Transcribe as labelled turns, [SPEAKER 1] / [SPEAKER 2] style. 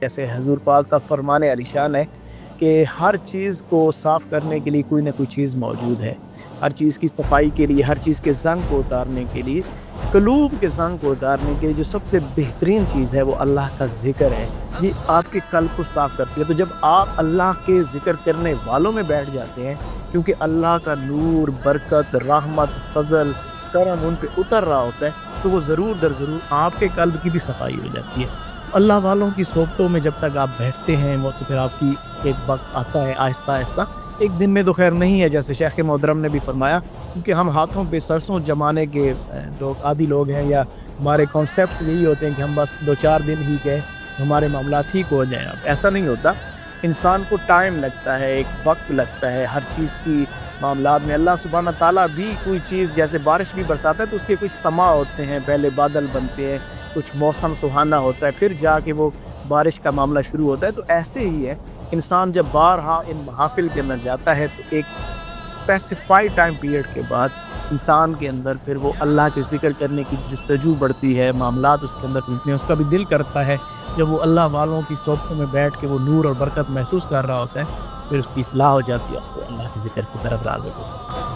[SPEAKER 1] جیسے حضور پاک کا فرمان عالیشان ہے کہ ہر چیز کو صاف کرنے کے لیے کوئی نہ کوئی چیز موجود ہے۔ ہر چیز کی صفائی کے لیے، ہر چیز کے زنگ کو اتارنے کے لیے، قلوب کے زنگ کو اتارنے کے لیے جو سب سے بہترین چیز ہے وہ اللہ کا ذکر ہے۔ یہ آپ کے قلب کو صاف کرتی ہے۔ تو جب آپ اللہ کے ذکر کرنے والوں میں بیٹھ جاتے ہیں، کیونکہ اللہ کا نور، برکت، رحمت، فضل، کرم ان پہ اتر رہا ہوتا ہے، تو وہ ضرور در ضرور آپ کے قلب کی بھی صفائی ہو جاتی ہے۔ اللہ والوں کی صحبتوں میں جب تک آپ بیٹھتے ہیں، وہ تو پھر آپ کی ایک وقت آتا ہے آہستہ آہستہ، ایک دن میں تو خیر نہیں ہے، جیسے شیخ محترم نے بھی فرمایا، کیونکہ ہم ہاتھوں پہ سرسوں جمانے کے عادی لوگ ہیں، یا ہمارے کانسیپٹس یہی ہوتے ہیں کہ ہم بس 2-4 دن ہی گئے ہمارے معاملات ٹھیک ہو جائیں۔ اب ایسا نہیں ہوتا، انسان کو ٹائم لگتا ہے، ایک وقت لگتا ہے ہر چیز کی معاملات میں۔ اللہ سبحانہ تعالیٰ بھی کوئی چیز جیسے بارش بھی برساتا ہے تو اس کے کچھ سما ہوتے ہیں، پہلے بادل بنتے ہیں، کچھ موسم سہانا ہوتا ہے، پھر جا کے وہ بارش کا معاملہ شروع ہوتا ہے۔ تو ایسے ہی ہے، انسان جب بارہا ان محافل کے اندر جاتا ہے تو ایک اسپیسیفائی ٹائم پیریڈ کے بعد انسان کے اندر پھر وہ اللہ کے ذکر کرنے کی جستجو بڑھتی ہے، معاملات اس کے اندر کھلتے ہیں، اس کا بھی دل کرتا ہے جب وہ اللہ والوں کی صحبتوں میں بیٹھ کے وہ نور اور برکت محسوس کر رہا ہوتا ہے، پھر اس کی اصلاح ہو جاتی ہے اور وہ اللہ کے ذکر کی طرف راغب ہوتا ہے۔